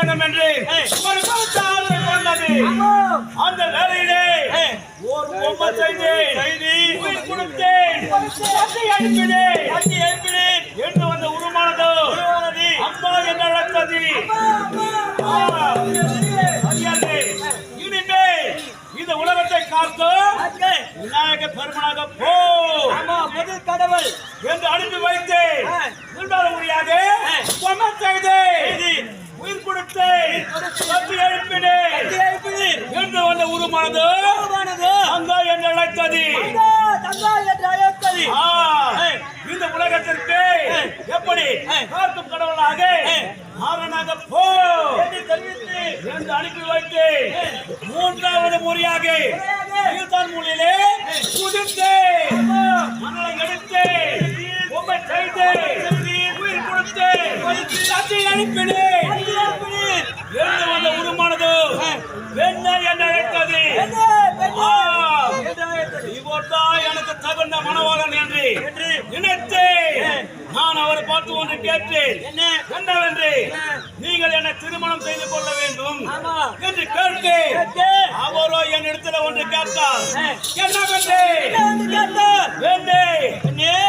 வேண்டும் என்று ஒரு கருத்தாளரை கொண்டது. அந்த வேலையிலே ஒரு பொம்மை செய்து உயிர் கொடுத்தேன், அனுப்பினேன் என்று வந்த உருமானதோ அம்மா என்று அழைத்தது. இனிமே இந்த உலகத்தை காக்கும் விநாயக பெருமனாக போ முதல் கடவுள் என்று அனுப்பி வைத்தேன். இரண்டாவது முறையாக பொம்மை செய்து உயிர் கொடுத்தேன், என்று வந்த உருமானது அங்கா என்று அழைத்தது. இந்த உலகத்திற்கு எப்படி காக்கும் கடவுளாக மாறனாக போ என்று அனுப்பி வைத்தேன். மூன்றாவது முறையாக மூலையிலே குதித்து மணலை எடுத்து பொம்மை செய்து உயிர் கொடுத்து அனுப்பினேன் என்று வந்த உருமானது என்ன என்று அழைத்தது. எனக்கு தகுந்த மனவாளன் என்று நினைத்து நான் அவரை பார்த்து ஒன்று கேட்டேன். என்னவென்று நீங்கள் என்னை திருமணம் செய்து கொள்ள வேண்டும் என்று கேட்டேன். அவரோ என் இடத்துல ஒன்று கேட்டார். என்னவென்று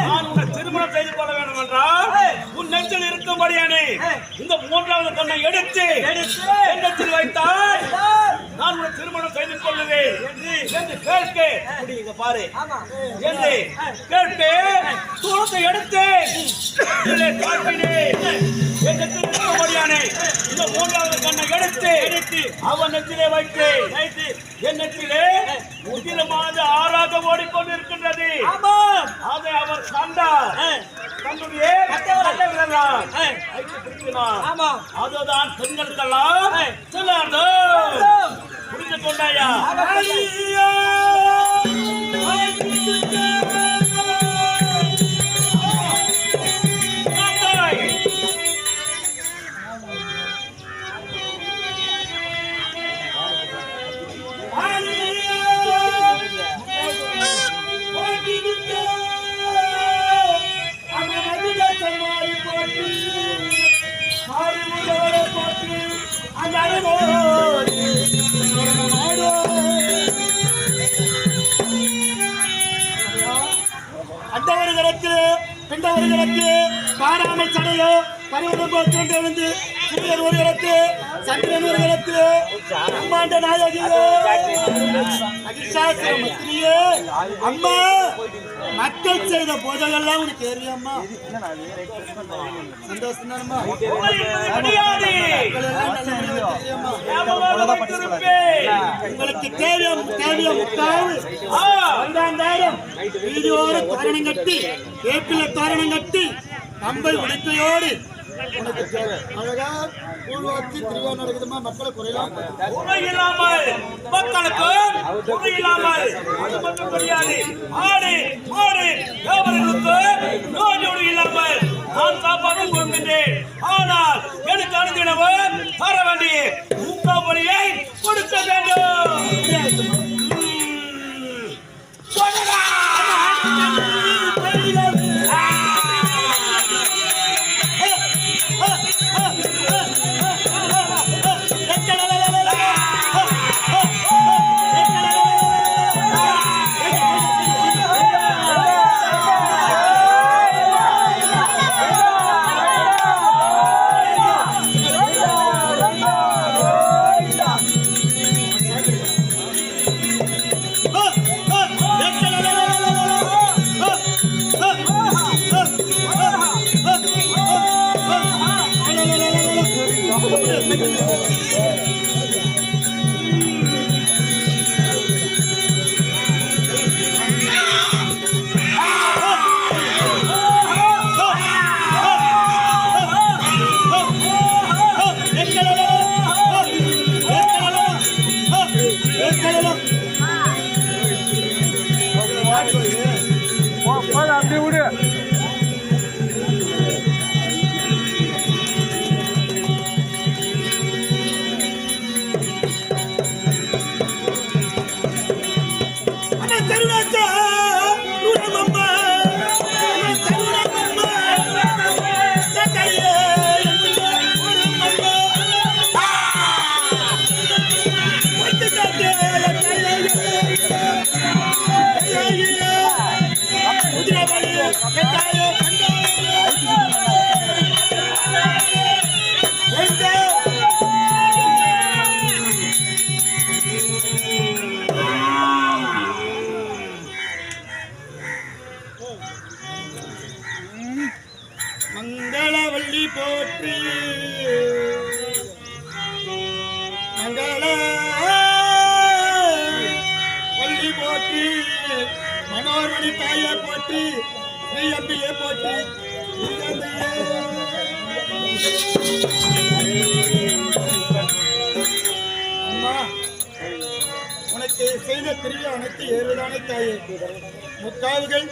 நான் உன்னை திருமணம் செய்து கொள்ள வேண்டும் என்றால் உன் நெஞ்சில் இருக்கும்படியானே இந்த மூன்றாவது கண்ணை எடுத்து என் நெஞ்சில் வைத்தால் நான் உன்னை திருமணம் செய்து கொள்ளுவேன் என்று கேட்க பாரு என்று கேட்டு தூரத்தை எடுத்து இந்த மூன்றாவது கண்ணை எடுத்து அவன் நெற்றிலே வைத்து என் நெற்றிலே முற்றிலுமாக ஆறாக ஓடிக்கொண்டிருக்கின்றது. அதை அவர் கண்டார். அதுதான் பெண்களுக்கெல்லாம் சொல்லாது. புரிந்து கொண்டாயா? பிண்டவர்களுக்கு பாராமல் சடையோ பருவதம் போன்று சூரியர் ஒருவருக்கு சந்திரன் ஒருவருக்கு அம்மாண்ட நாயகியோ அகிஷாஸ்திரமத்திரியே அம்மா மக்கள் செய்த போதெல்லாம் உனக்கு தெரியுமா? சந்தோஷம் தானம்மா? உங்களுக்கு தேவையா முக்காவது 2,000 வீதியோடு தோரணம் கட்டி வேப்பில தோரணம் கட்டி கம்பை உடைப்பையோடு அழகா பூர்வாட்சி திருவிழா நடக்குதுமா. மக்களை குறையலாம் மக்களுக்கு அது மட்டும் கிடையாது. ஆடு ஆடு நோயோடு இல்லாமல் நான் சாப்பாடு கொடுக்கின்றேன். ஆனால் எனக்கு அனுதினவர் தர வேண்டிய ஊக்கமொழியை கொடுக்க வேண்டும். மங்களவள்ளி போற்றி மங்கள வள்ளி போற்றி மனோர்மணி தாயை போற்றி ஸ்ரீ அம்பியை போற்றி ஸ்ரீ அம்பியே. அம்மா உனக்கு செய்த திருவிழா அனைத்து ஏழுதானே தாயே. முக்காவுகள்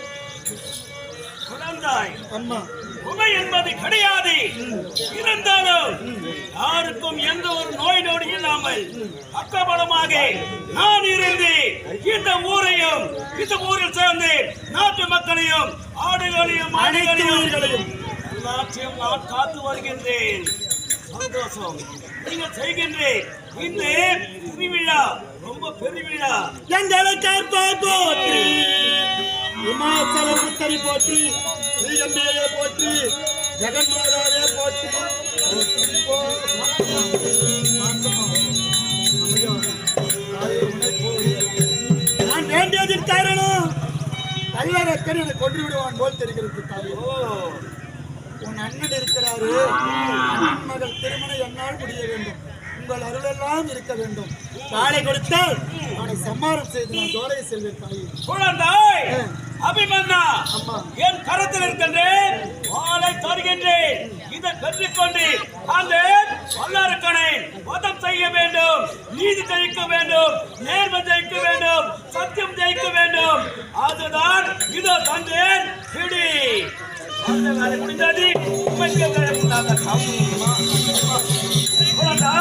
குழந்தாய் அம்மா உமை என்பது கிடையாது. இருந்தாலும் யாருக்கும் எந்த ஒரு நோய் நொடி இல்லாமல் பக்கபலமாக நான் இருந்து இந்த ஊரையும் இந்த ஊரில் சேர்ந்து நாட்டு மக்களையும் ஆடுகளையும் ஆடுகளையும் எல்லாத்தையும் நான் காத்து வருகின்றேன். சந்தோஷம் நீங்கள் செய்கின்றேன். இந்த திருவிழா ரொம்ப பெருவிழா. எங்களை காப்பாய் போற்றி இமாச்சல புத்தரி போற்றி ஸ்ரீகண்டையை போற்றி ஜெகன்மாதாவே போற்றி. நான் வேண்டியதின் காரணம் கல்லறக்கன் என்னை கொன்று விடுவான் போல் தெரிகிறது தாயே. உன் அண்ணன் இருக்கிறாரு. அண்ணன் மகள் திருமணம் என்னால் முடிய வேண்டும். உங்கள் அருளெல்லாம் இருக்க வேண்டும். வாழை கொடுத்தால் அவனை சம்மாரம் செய்து நான் ஜோலையை செல்வேன் தாயே. குழந்தாய் அபிமன்னா அம்மா என் கரத்தில் இருக்கின்றேன். வாளை தருகின்றேன். இதை பெற்றுக்கொண்டு அந்த வல்லாரக்கனை வதம் செய்ய வேண்டும். நீதி ஜெயிக்க வேண்டும். நேர்மை ஜெயிக்க வேண்டும். சத்தியம் ஜெயிக்க வேண்டும். அதுதான் இதோ தந்தேன். பிடி அந்த வேலை முடிந்தது. உண்மைக்கு வேலை முடியாத குழந்தா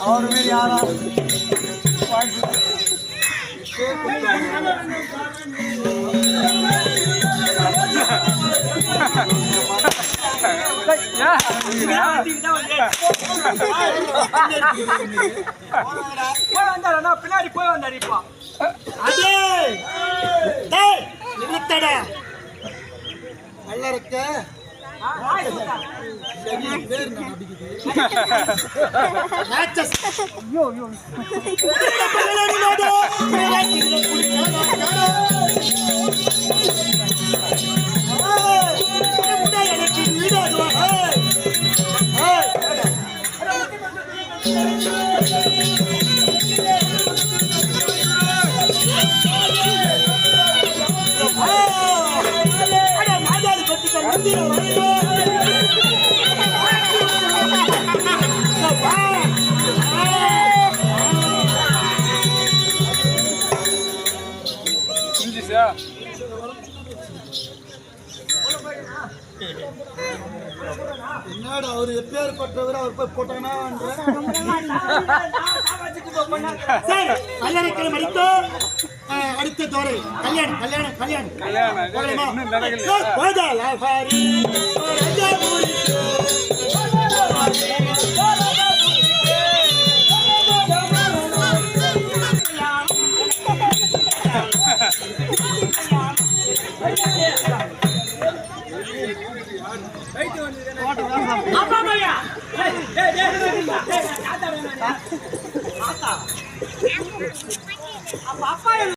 और भी यार பின்னாடி போய் வந்தாரிப்பா நல்லா இருக்க என்னடா அவர் எப்பேற்பட்டவர் அவர் போய் போட்டானா கல்யாணக்கிழமை மடித்தோ அடுத்த தோரை கல்யாணம் கல்யாணம் கல்யாணம் அப்பா